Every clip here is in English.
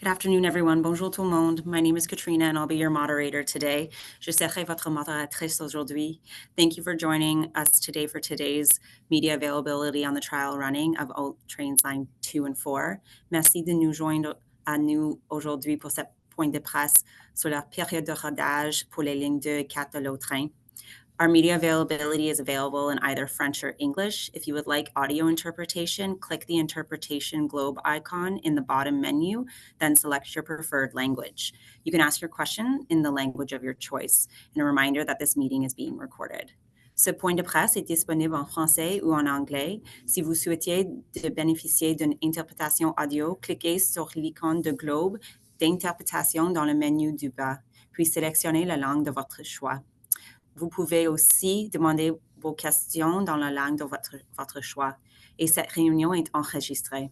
Good afternoon, everyone. Bonjour tout le monde. My name is Katrina, and I'll be your moderator today. Je serai votre modératrice aujourd'hui. Thank you for joining us today for today's media availability on the trial running of trains line 2 and 4. Merci de nous joindre à nous aujourd'hui pour cette point de presse sur la période de rodage pour les lignes 2 et 4 de l'eau train. Our media availability is available in either French or English. If you would like audio interpretation, click the interpretation globe icon in the bottom menu, then select your preferred language. You can ask your question in the language of your choice. And a reminder that this meeting is being recorded. Ce point de presse est disponible en français ou en anglais. Si vous souhaitiez bénéficier d'une interprétation audio, cliquez sur l'icône de globe d'interprétation dans le menu du bas, puis sélectionnez la langue de votre choix. Vous pouvez aussi demander vos questions dans la langue de votre choix, et cette réunion est enregistrée.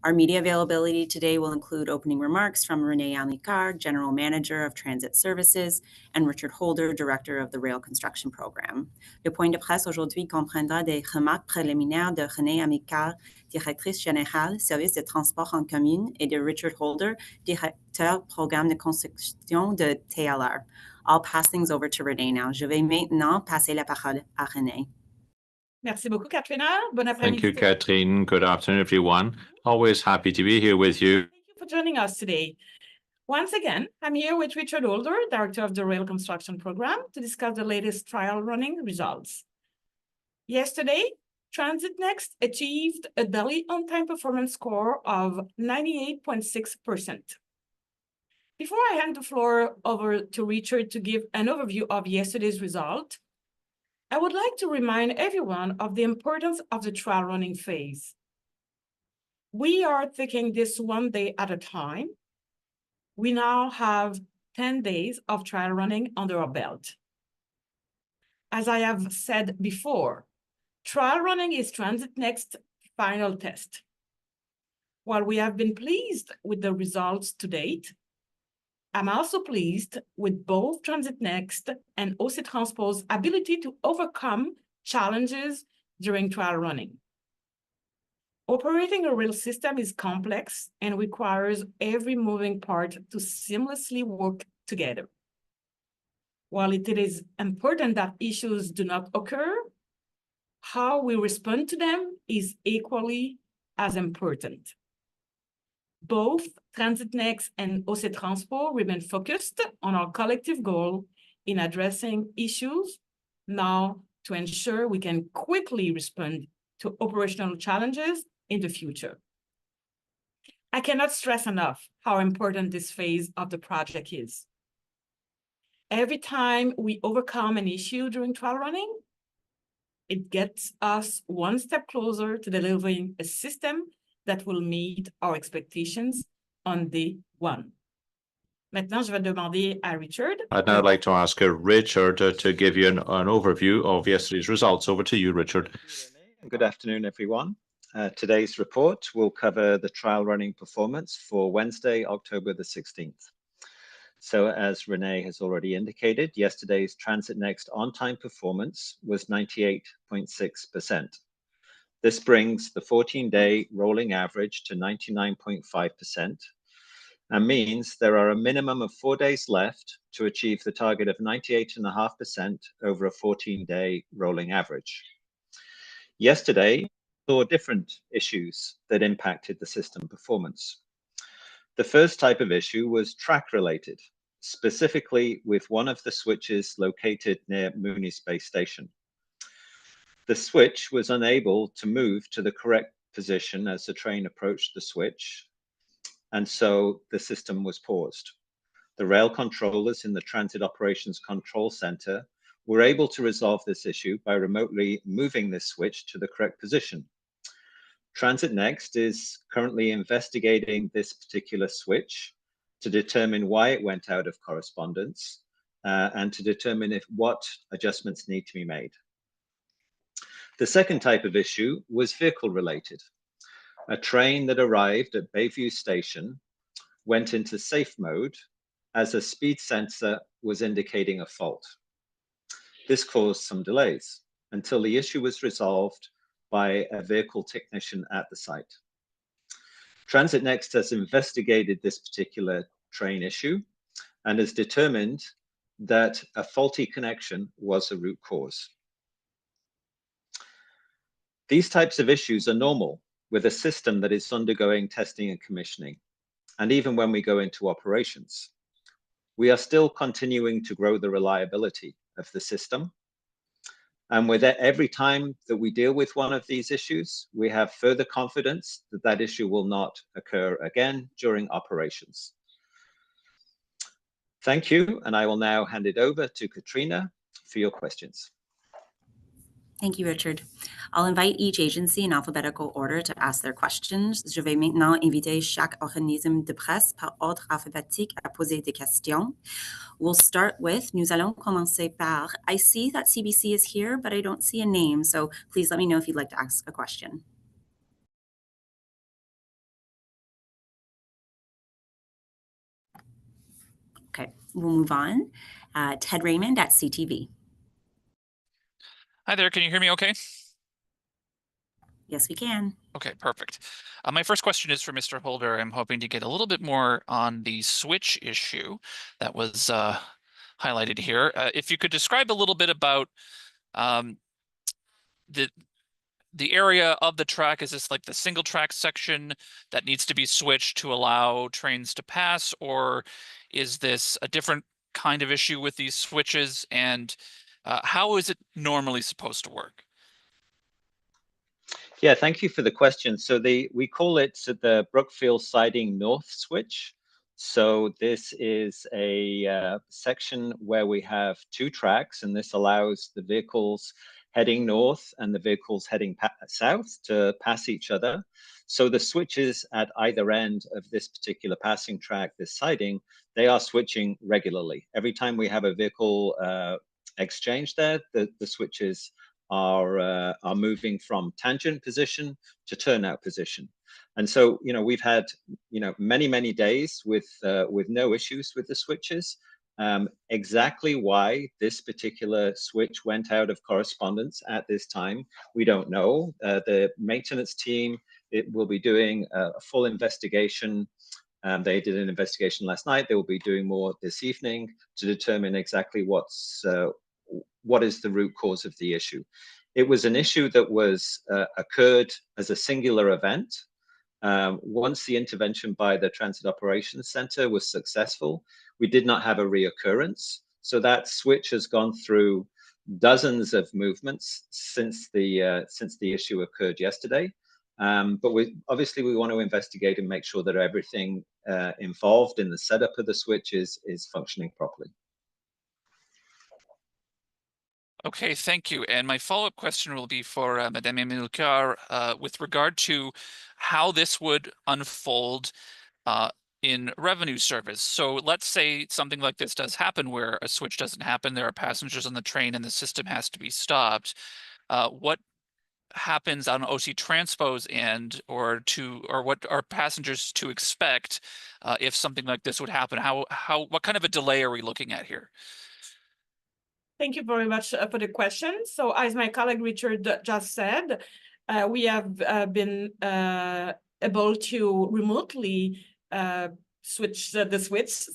Our media availability today will include opening remarks from René Amicard, General Manager of Transit Services, and Richard Holder, Director of the Rail Construction Program. Le point de presse aujourd'hui comprendra des remarques préliminaires de René Amicard, Directrice Générale, Service de transport en commun, et de Richard Holder, Directeur Programme de construction de TLR. I'll pass things over to René now. Je vais maintenant passer la parole à René. Merci beaucoup, Katrina. Bon après-midi. Thank you, Catherine. Good afternoon, everyone. Always happy to be here with you. Thank you for joining us today. Once again, I'm here with Richard Holder, Director of the Rail Construction Program, to discuss the latest trial running results. Yesterday, Transit Next achieved a daily on-time performance score of 98.6%. Before I hand the floor over to Richard to give an overview of yesterday's result, I would like to remind everyone of the importance of the trial running phase. We are taking this one day at a time. We now have 10 days of trial running under our belt. As I have said before, trial running is Transit Next's final test. While we have been pleased with the results to date, I'm also pleased with both Transit Next and OC Transpo's ability to overcome challenges during trial running. Operating a rail system is complex and requires every moving part to seamlessly work together. While it is important that issues do not occur, how we respond to them is equally as important. Both Transit Next and OC Transpo remain focused on our collective goal in addressing issues now to ensure we can quickly respond to operational challenges in the future. I cannot stress enough how important this phase of the project is. Every time we overcome an issue during trial running, it gets us one step closer to delivering a system that will meet our expectations on day one. Maintenant, je vais demander à Richard. I'd now like to ask Richard to give you an overview of yesterday's results. Over to you, Richard. Good afternoon, everyone. Today's report will cover the trial running performance for Wednesday, October the 16th. So as René has already indicated, yesterday's Transit Next on-time performance was 98.6%. This brings the 14-day rolling average to 99.5% and means there are a minimum of 4 days left to achieve the target of 98.5% over a 14-day rolling average. Yesterday, we saw different issues that impacted the system performance. The first type of issue was track-related, specifically with one of the switches located near Mooney Space Station. The switch was unable to move to the correct position as the train approached the switch, and so the system was paused. The rail controllers in the Transit Operations Control Center were able to resolve this issue by remotely moving this switch to the correct position. Transit Next is currently investigating this particular switch to determine why it went out of correspondence and to determine what adjustments need to be made. The second type of issue was vehicle related. A train that arrived at Bayview Station went into safe mode as a speed sensor was indicating a fault. This caused some delays until the issue was resolved by a vehicle technician at the site. Transit Next has investigated this particular train issue and has determined that a faulty connection was the root cause. These types of issues are normal with a system that is undergoing testing and commissioning, and even when we go into operations. We are still continuing to grow the reliability of the system. And with every time that we deal with one of these issues, we have further confidence that that issue will not occur again during operations. Thank you, and I will now hand it over to Katrina for your questions. Thank you, Richard. I'll invite each agency in alphabetical order to ask their questions. Je vais maintenant inviter chaque organisme de presse par ordre alphabétique à poser des questions. We'll start with, nous allons commencer par, I see that CBC is here, but I don't see a name, so please let me know if you'd like to ask a question. Okay, we'll move on. Ted Raymond at CTV. Hi there, can you hear me okay? Yes, we can. Okay, perfect. My first question is for Mr. Holder. I'm hoping to get a little bit more on the switch issue that was highlighted here. If you could describe a little bit about the area of the track. Is this like the single track section that needs to be switched to allow trains to pass, or is this a different kind of issue with these switches? And how is it normally supposed to work? Yeah, thank you for the question. So we call it the Brookfield Siding North switch. So this is a section where we have two tracks, and this allows the vehicles heading north and the vehicles heading south to pass each other. So the switches at either end of this particular passing track, this siding, they are switching regularly. Every time we have a vehicle exchange there, the switches are moving from tangent position to turnout position. And so, we've had, many days with no issues with the switches. Exactly why this particular switch went out of correspondence at this time, we don't know. The maintenance team, it will be doing a full investigation. They did an investigation last night. They will be doing more this evening to determine exactly what is the root cause of the issue. It was an issue that was occurred as a singular event. Once the intervention by the Transit Operations Center was successful, we did not have a reoccurrence. So that switch has gone through dozens of movements since the issue occurred yesterday. But we want to investigate and make sure that everything involved in the setup of the switch is functioning properly. Okay, thank you. And my follow-up question will be for Madame Amilcar with regard to how this would unfold in revenue service. So let's say something like this does happen where a switch doesn't happen, there are passengers on the train and the system has to be stopped. What happens on OC Transpo's end, or what are passengers to expect if something like this would happen? What kind of a delay are we looking at here? Thank you very much for the question. So as my colleague Richard just said, we have been able to remotely switch the switch,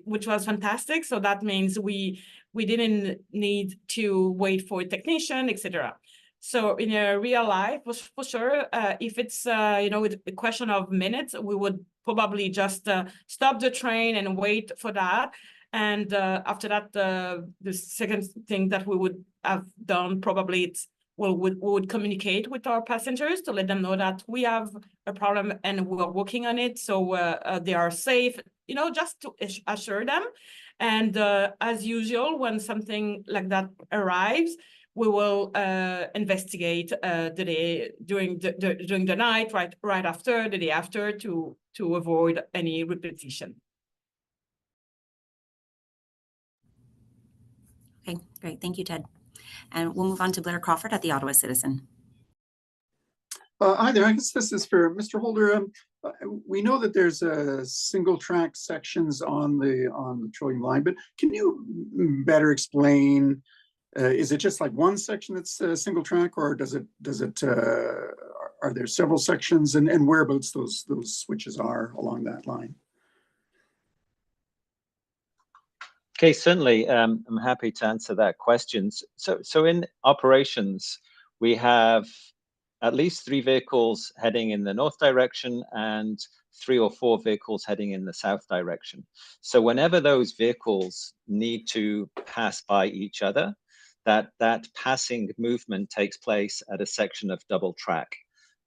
which was fantastic. So that means we didn't need to wait for a technician, etc. So in a real life, for sure, if it's with a question of minutes, we would probably just stop the train and wait for that. And after that, the second thing that we would have done probably we would communicate with our passengers to let them know that we have a problem and we're working on it, so they are safe, just to assure them. And as usual, when something like that arrives, we will investigate the day during the night, right after, the day after, to avoid any repetition. Okay, great. Thank you, Ted. And we'll move on to Blair Crawford at the Ottawa Citizen. Hi there. I guess this is for Mr. Holder. We know that there's single track sections on the Trillium line, but can you better explain? Is it just like one section that's single track, or are there several sections, and whereabouts those switches are along that line? Okay, certainly. I'm happy to answer that question. So in operations, we have at least 3 vehicles heading in the north direction and 3 or 4 vehicles heading in the south direction. So whenever those vehicles need to pass by each other, that passing movement takes place at a section of double track.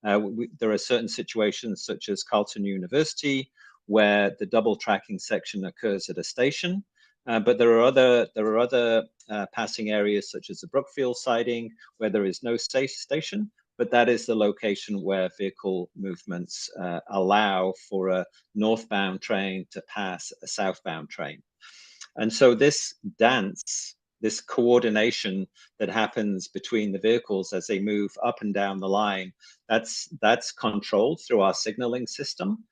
There are certain situations such as Carleton University where the double tracking section occurs at a station. But there are other passing areas such as the Brookfield siding where there is no station, but that is the location where vehicle movements allow for a northbound train to pass a southbound train. And so this dance, this coordination that happens between the vehicles as they move up and down the line, that's controlled through our signaling system,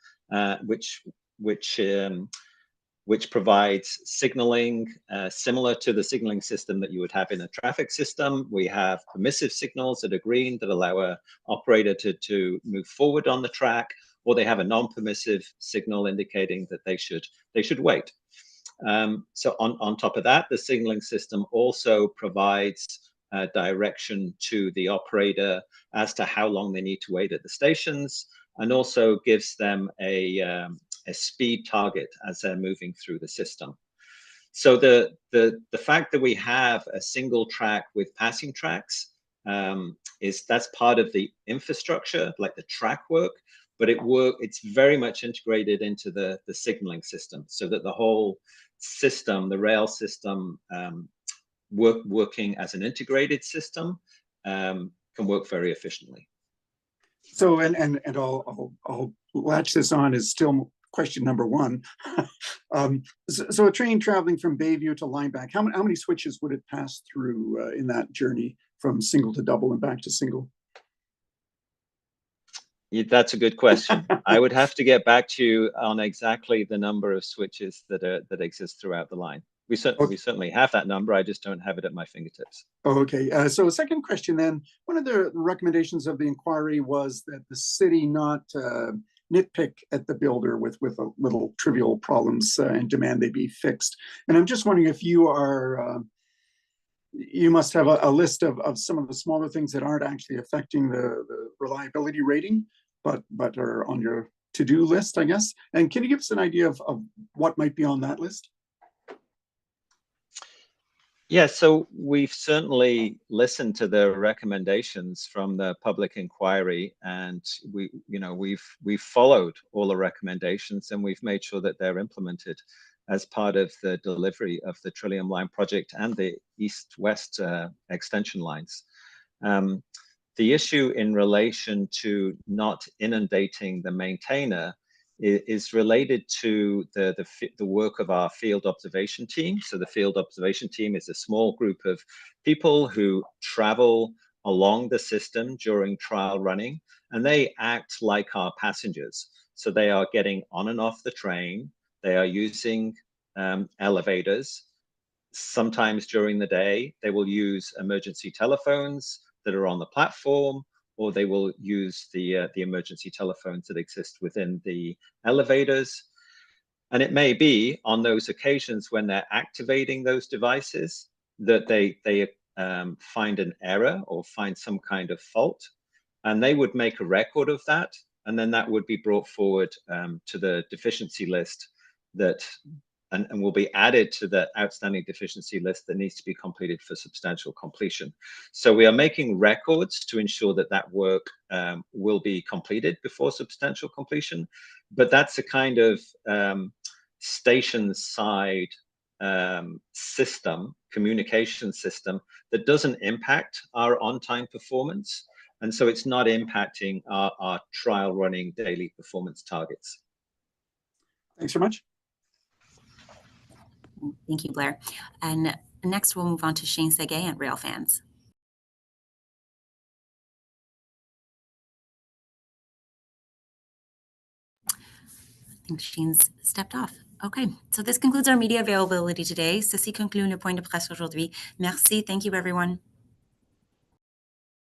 which provides signaling similar to the signaling system that you would have in a traffic system. We have permissive signals that are green that allow an operator to move forward on the track, or they have a non-permissive signal indicating that they should wait. So on top of that, the signaling system also provides direction to the operator as to how long they need to wait at the stations, and also gives them a speed target as they're moving through the system. So the fact that we have a single track with passing tracks that's part of the infrastructure, like the track work, but it's very much integrated into the signaling system, so that the whole system, the rail system, working as an integrated system, can work very efficiently. So, and I'll latch this on as still question number 1. So a train traveling from Bayview to Lineback, how many switches would it pass through in that journey from single to double and back to single? Yeah, that's a good question. I would have to get back to you on exactly the number of switches that exist throughout the line. We certainly have that number. I just don't have it at my fingertips. Oh, okay. So a second question then. One of the recommendations of the inquiry was that the city not nitpick at the builder with little trivial problems and demand they be fixed. And I'm just wondering if you are, you must have a list of some of the smaller things that aren't actually affecting the reliability rating, but are on your to-do list, I guess. And can you give us an idea of what might be on that list? Yeah, so we've certainly listened to the recommendations from the public inquiry, and we've followed all the recommendations, and we've made sure that they're implemented as part of the delivery of the Trillium Line project and the east-west extension lines. The issue in relation to not inundating the maintainer is related to the work of our field observation team. So the field observation team is a small group of people who travel along the system during trial running, and they act like our passengers. So they are getting on and off the train. They are using elevators. Sometimes during the day, they will use emergency telephones that are on the platform, or they will use the emergency telephones that exist within the elevators. And it may be on those occasions when they're activating those devices that they find an error or find some kind of fault, and they would make a record of that, and then that would be brought forward to the deficiency list and will be added to the outstanding deficiency list that needs to be completed for substantial completion. So we are making records to ensure that that work will be completed before substantial completion, but that's a kind of station side system, communication system that doesn't impact our on-time performance. And so it's not impacting our trial running daily performance targets. Thanks very much. Thank you, Blair. And next we'll move on to Shane Segay at Railfans. I think Shane's stepped off. Okay, so this concludes our media availability today. Ceci conclut le point de presse aujourd'hui. Merci. Thank you, everyone.